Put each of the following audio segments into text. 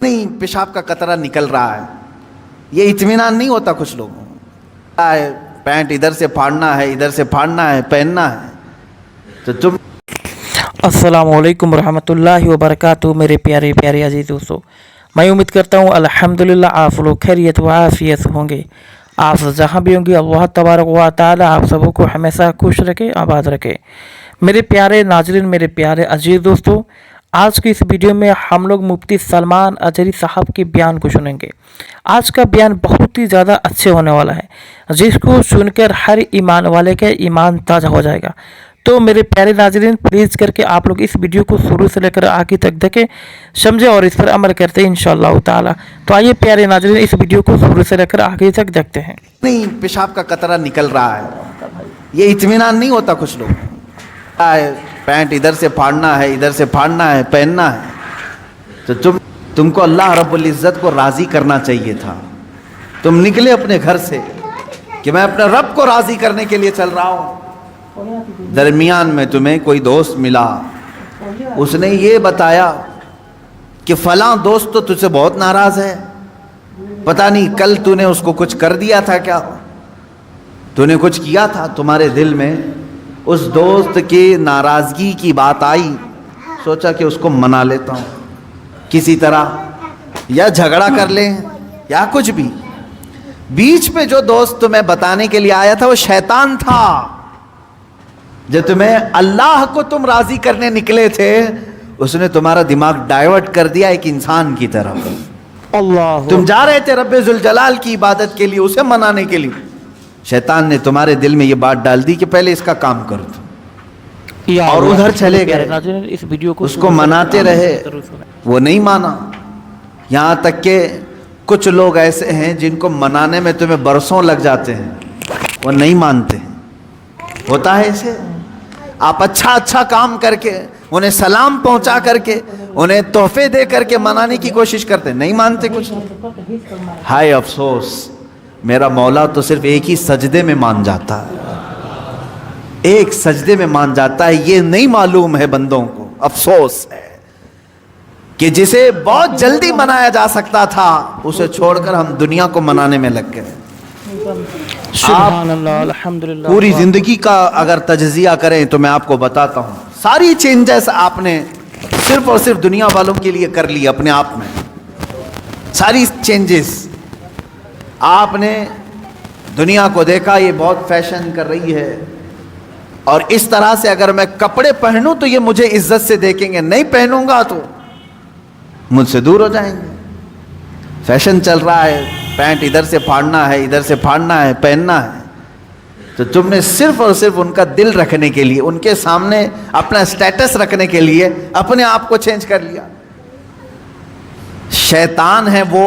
नहीं पेशाब का कतरा निकल रहा है, ये इत्मीनान नहीं होता कुछ लोगों को। पैंट इधर से फाड़ना है, इधर से फाड़ना है, पहनना है, तो तुम। अस्सलामुअलैकुम रहमतुल्लाहि व बरकातुहू। मेरे प्यारे प्यारे अजीज़ दोस्तों, मैं उम्मीद करता हूँ अल्हम्दुलिल्लाह आप लोग खैरियत व आफियत होंगे। आप जहाँ भी होंगे अल्लाह तबारक व तआला आप सबों को हमेशा खुश रखे, आबाद रखे। मेरे प्यारे नाज़रीन, मेरे प्यारे अजीज़ दोस्तों, आज की इस वीडियो में हम लोग मुफ्ती सलमान अजहरी साहब के बयान को सुनेंगे। आज का बयान बहुत ही ज़्यादा अच्छे होने वाला है, जिसको सुनकर हर ईमान वाले का ईमान ताज़ा हो जाएगा। तो मेरे प्यारे नाज़रीन, प्लीज़ करके आप लोग इस वीडियो को शुरू से लेकर आगे तक देखें, समझे और इस पर अमल करते हैं इंशाअल्लाह ताला। तो आइए प्यारे नाज़रीन, इस वीडियो को शुरू से लेकर आगे तक देखते हैं। नहीं पेशाब का कतरा निकल रहा है, ये इत्मीनान नहीं होता कुछ लोग। पैंट इधर से फाड़ना है, इधर से फाड़ना है, पहनना है, तो तुमको अल्लाह रब्बुल इज़्ज़त को राज़ी करना चाहिए था। तुम निकले अपने घर से कि मैं अपने रब को राज़ी करने के लिए चल रहा हूँ। दरमियान में तुम्हें कोई दोस्त मिला, उसने ये बताया कि फलां दोस्त तो तुझसे बहुत नाराज़ है, पता नहीं कल तूने उसको कुछ कर दिया था क्या, तूने कुछ किया था, तुम्हारे दिल में उस दोस्त की नाराज़गी की बात आई, सोचा कि उसको मना लेता हूँ किसी तरह, या झगड़ा कर लें या कुछ भी। बीच में जो दोस्त तुम्हें बताने के लिए आया था वो शैतान था। जब तुम्हें अल्लाह को तुम राज़ी करने निकले थे, उसने तुम्हारा दिमाग डाइवर्ट कर दिया एक इंसान की तरफ। अल्लाह, तुम जा रहे थे रब्बे जुल जलाल की इबादत के लिए, उसे मनाने के लिए, शैतान ने तुम्हारे दिल में ये बात डाल दी कि पहले इसका काम कर दो, और उधर चले गए। इस वीडियो को उसको मनाते रहे, वो नहीं माना। यहाँ तक के कुछ लोग ऐसे हैं जिनको मनाने में तुम्हें बरसों लग जाते हैं, वो नहीं मानते। होता है ऐसे, आप अच्छा अच्छा काम करके, उन्हें सलाम पहुंचा करके, उन्हें तोहफे दे करके मनाने की कोशिश करते, नहीं मानते कुछ। हाय अफसोस, मेरा मौला तो सिर्फ एक ही सजदे में मान जाता है, एक सजदे में मान जाता है। ये नहीं मालूम है बंदों को। अफसोस है कि जिसे बहुत जल्दी मनाया जा सकता था, उसे छोड़कर हम दुनिया को मनाने में लग गए। अल्हम्दुलिल्लाह, पूरी जिंदगी का अगर तजज़िया करें तो मैं आपको बताता हूँ, सारी चेंजेस आपने सिर्फ और सिर्फ दुनिया वालों के लिए कर ली अपने आप में। सारी चेंजेस आपने दुनिया को देखा, ये बहुत फैशन कर रही है, और इस तरह से अगर मैं कपड़े पहनूं तो ये मुझे इज्जत से देखेंगे, नहीं पहनूंगा तो मुझसे दूर हो जाएंगे। फैशन चल रहा है, पैंट इधर से फाड़ना है, इधर से फाड़ना है, पहनना है, तो तुमने सिर्फ और सिर्फ उनका दिल रखने के लिए, उनके सामने अपना स्टेटस रखने के लिए अपने आप को चेंज कर लिया। शैतान है वो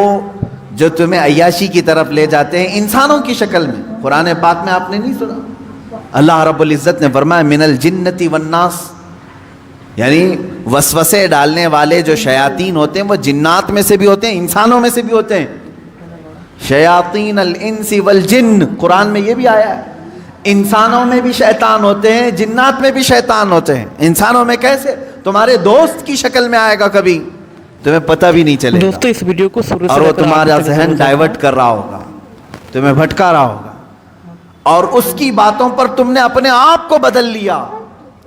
जो तुम्हें अय्याशी की तरफ ले जाते हैं इंसानों की शक्ल में। कुरान पाक में आपने नहीं सुना, अल्लाह रब्बुल इज़्ज़त ने फरमाया मिनल जिन्नति वन्नास, यानी वसवसे डालने वाले जो शयातीन होते हैं वो जिन्नात में से भी होते हैं, इंसानों में से भी होते हैं। शयातीन अल इंसी वल जिन्न, कुरान में ये भी आया है, इंसानों में भी शैतान होते हैं, जिन्नात में भी शैतान होते हैं। इंसानों में कैसे? तुम्हारे दोस्त की शक्ल में आएगा, कभी तुम्हें पता भी नहीं चलेगा दोस्तों। इस वीडियो को शुरू से और वो लेकर तुम्हारा आगे तक जहन डाइवर्ट कर रहा होगा, तुम्हें भटका रहा होगा, और उसकी बातों पर तुमने अपने आप को बदल लिया।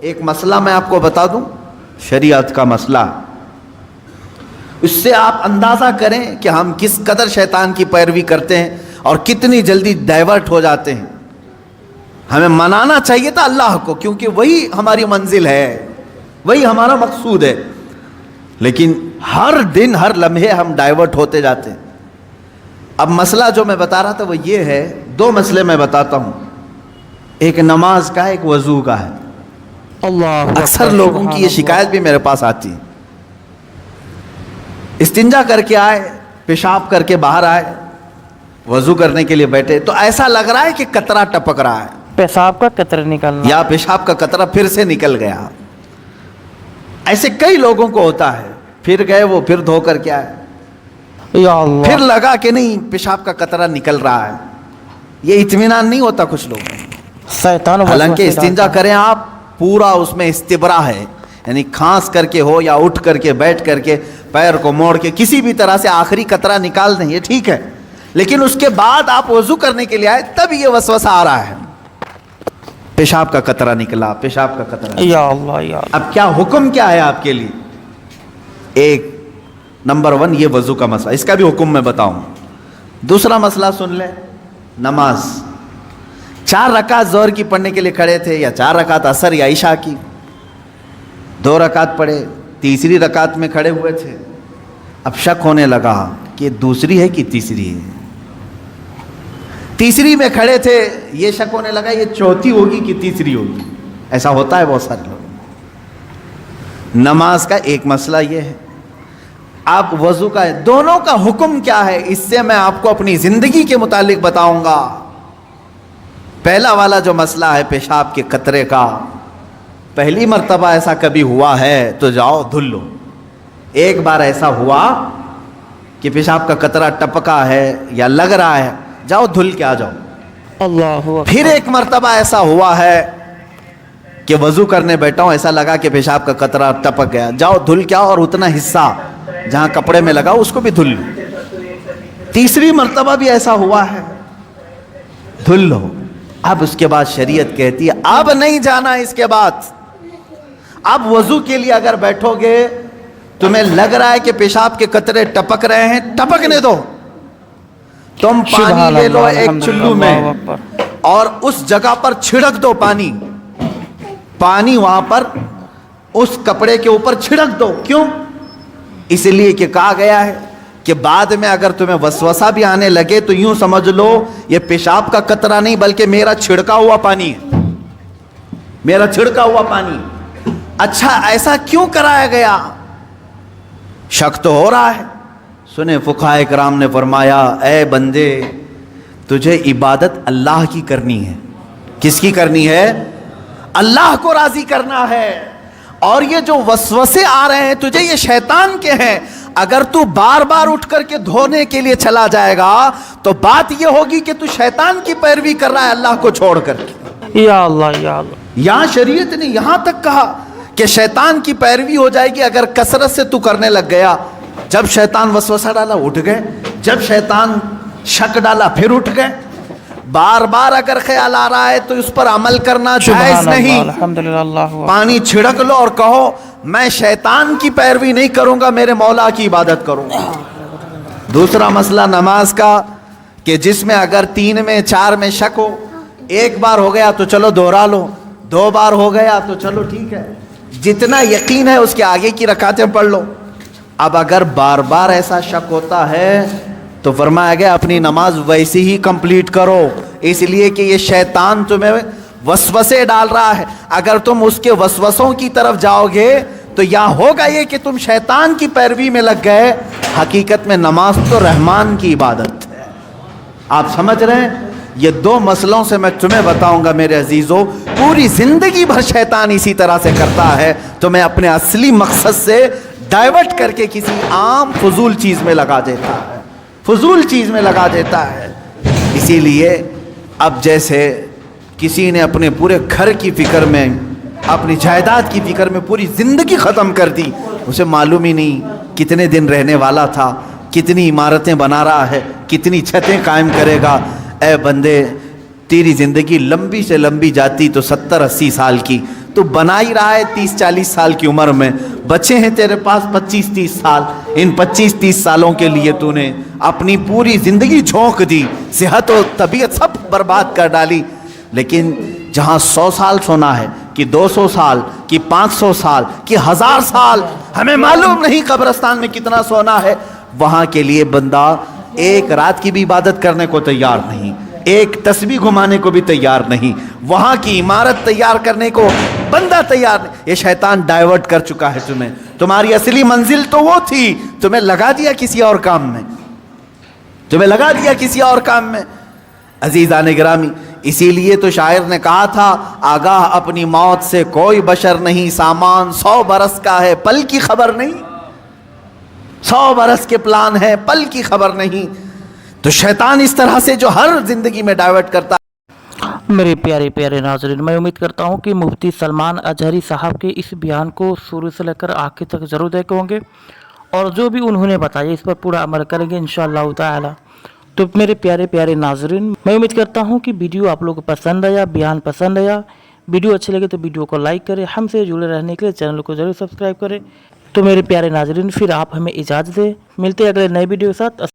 एक मसला मैं आपको बता दूं, शरीयत का मसला, इससे आप अंदाजा करें कि हम किस कदर शैतान की पैरवी करते हैं और कितनी जल्दी डाइवर्ट हो जाते हैं। हमें मनाना चाहिए था अल्लाह को, क्योंकि वही हमारी मंजिल है, वही हमारा मकसूद है, लेकिन हर दिन हर लम्हे हम डाइवर्ट होते जाते हैं। अब मसला जो मैं बता रहा था वो ये है, दो मसले मैं बताता हूं, एक नमाज का है, एक वजू का है। अल्लाह, अक्सर लोगों की ये शिकायत भी मेरे पास आती है, इस्तिंजा करके आए, पेशाब करके बाहर आए, वजू करने के लिए बैठे तो ऐसा लग रहा है कि कतरा टपक रहा है, पेशाब का कतरा निकलना, या पेशाब का कतरा फिर से निकल गया। ऐसे कई लोगों को होता है, फिर गए वो, फिर धो करके आए, या अल्लाह, फिर लगा कि नहीं पेशाब का कतरा निकल रहा है, ये इत्मीनान नहीं होता कुछ लोगों को। शैतान हालांकि इस्तिंजा करें आप, पूरा उसमें इस्तिबरा है, यानी खांस करके हो या उठ करके बैठ करके पैर को मोड़ के किसी भी तरह से आखिरी कतरा निकाल दें, ये ठीक है, लेकिन उसके बाद आप वजू करने के लिए आए तब ये वसवसा आ रहा है, पेशाब का कतरा निकला, पेशाब का कतरा। या अल्लाह या अल्लाह। अब क्या हुक्म क्या है आपके लिए? एक नंबर 1 ये वजू का मसला, इसका भी हुक्म मैं बताऊं। दूसरा मसला सुन ले, नमाज 4 रकात ज़ोहर की पढ़ने के लिए खड़े थे, या 4 रकात असर या इशा की, 2 रकात पढ़े, तीसरी रकात में खड़े हुए थे, अब शक होने लगा कि दूसरी है कि तीसरी है। तीसरी में खड़े थे, ये शक होने लगा ये चौथी होगी कि तीसरी होगी। ऐसा होता है बहुत सारे लोग। नमाज का एक मसला ये है, आप वजू का है, दोनों का हुक्म क्या है इससे मैं आपको अपनी जिंदगी के मुतालिक बताऊंगा। पहला वाला जो मसला है पेशाब के कतरे का, पहली मर्तबा ऐसा कभी हुआ है तो जाओ धुल लो। एक बार ऐसा हुआ कि पेशाब का कतरा टपका है या लग रहा है, जाओ धुल के आ जाओ। अल्लाहु अकबर। फिर एक मर्तबा ऐसा हुआ है कि वजू करने बैठा हूं, ऐसा लगा कि पेशाब का कतरा टपक गया, जाओ धुल के आओ और उतना हिस्सा जहां कपड़े में लगा उसको भी धुल लो। तीसरी मर्तबा भी ऐसा हुआ है, धुल लो। अब उसके बाद शरीयत कहती है अब नहीं जाना, इसके बाद अब वजू के लिए अगर बैठोगे तुम्हें लग रहा है कि पेशाब के कतरे टपक रहे हैं, टपकने दो, तुम पानी ले लो एक चुल्लू में और उस जगह पर छिड़क दो पानी, पानी वहां पर उस कपड़े के ऊपर छिड़क दो। क्यों? इसलिए कि कहा गया है कि बाद में अगर तुम्हें वसवसा भी आने लगे तो यूं समझ लो ये पेशाब का कतरा नहीं बल्कि मेरा छिड़का हुआ पानी है, मेरा छिड़का हुआ पानी। अच्छा ऐसा क्यों कराया गया? शक तो हो रहा है। सुने फुकाए कराम ने फरमाया ए बंदे तुझे इबादत अल्लाह की करनी है। किसकी करनी है? अल्लाह को राजी करना है। और ये जो वसवसे आ रहे हैं तुझे ये शैतान के हैं। अगर तू बार बार उठ करके धोने के लिए चला जाएगा तो बात ये होगी कि तू शैतान की पैरवी कर रहा है अल्लाह को छोड़ करके। या अल्लाह या अल्लाह। यहां शरीयत ने यहां तक कहा कि शैतान की पैरवी हो जाएगी अगर कसरत से तू करने लग गया। जब शैतान वसवसा डाला उठ गए, जब शैतान शक डाला फिर उठ गए। बार बार अगर ख्याल आ रहा है तो उस पर अमल करना जायज नहीं। अल्हम्दुलिल्लाह। पानी छिड़क लो और कहो मैं शैतान की पैरवी नहीं करूंगा, मेरे मौला की इबादत करूंगा। दूसरा मसला नमाज का कि जिसमें अगर 3 में 4 में शक हो, एक बार हो गया तो चलो दोहरा लो, 2 बार हो गया तो चलो ठीक है, जितना यकीन है उसके आगे की रकातें पढ़ लो। अब अगर बार बार ऐसा शक होता है तो फरमाया गया अपनी नमाज वैसी ही कंप्लीट करो, इसलिए कि ये शैतान तुम्हें वसवसे डाल रहा है। अगर तुम उसके वसवसों की तरफ जाओगे तो यहाँ होगा ये कि तुम शैतान की पैरवी में लग गए। हकीकत में नमाज तो रहमान की इबादत है। आप समझ रहे हैं? ये 2 मसलों से मैं तुम्हें बताऊंगा मेरे अजीजों। पूरी जिंदगी भर शैतान इसी तरह से करता है, तुम्हें अपने असली मकसद से डाइवर्ट करके किसी आम फजूल चीज में लगा देता है, फजूल चीज में लगा देता है। इसीलिए अब जैसे किसी ने अपने पूरे घर की फिक्र में, अपनी जायदाद की फिक्र में पूरी जिंदगी खत्म कर दी, उसे मालूम ही नहीं कितने दिन रहने वाला था, कितनी इमारतें बना रहा है, कितनी छतें कायम करेगा। ए बंदे तेरी जिंदगी लंबी से लंबी जाती तो 70-80 साल की, तू बना ही रहा है 30-40 साल की उम्र में, बचे हैं तेरे पास 25-30 साल। इन 25-30 सालों के लिए तूने अपनी पूरी जिंदगी झोंक दी, सेहत और तबीयत सब बर्बाद कर डाली। लेकिन जहां 100 साल सोना है कि 200 साल कि 500 साल कि 1000 साल, हमें मालूम नहीं कब्रिस्तान में कितना सोना है, वहां के लिए बंदा एक रात की भी इबादत करने को तैयार नहीं, एक तस्बीह घुमाने को भी तैयार नहीं, वहां की इमारत तैयार करने को बंदा तैयार नहीं। ये शैतान डाइवर्ट कर चुका है तुम्हें। तुम्हारी असली मंजिल तो वो थी, तुम्हें लगा दिया किसी और काम में, तुम्हें लगा दिया किसी और काम में। अजीज़ान गिरामी, इसीलिए तो शायर ने कहा था आगाह अपनी मौत से कोई बशर नहीं, सामान 100 बरस का है पल की खबर नहीं, 100 बरस के प्लान है पल की खबर नहीं। तो शैतान इस तरह से जो हर जिंदगी में डाइवर्ट करता है। मेरे प्यारे प्यारे नाज़रीन, मैं उम्मीद करता हूँ कि मुफ्ती सलमान अजहरी साहब के इस बयान को शुरू से लेकर आखिर तक ज़रूर देखे होंगे और जो भी उन्होंने बताया इस पर पूरा अमल करेंगे इंशाअल्लाह ताला। तो मेरे प्यारे प्यारे नाज़रीन, मैं उम्मीद करता हूँ कि वीडियो आप लोगों को पसंद आया, बयान पसंद आया। वीडियो अच्छी लगे तो वीडियो को लाइक करें, हमसे जुड़े रहने के लिए चैनल को ज़रूर सब्सक्राइब करें। तो मेरे प्यारे नाज़रीन, फिर आप हमें इजाज़त दें, मिलते हैं अगले नए वीडियो के साथ।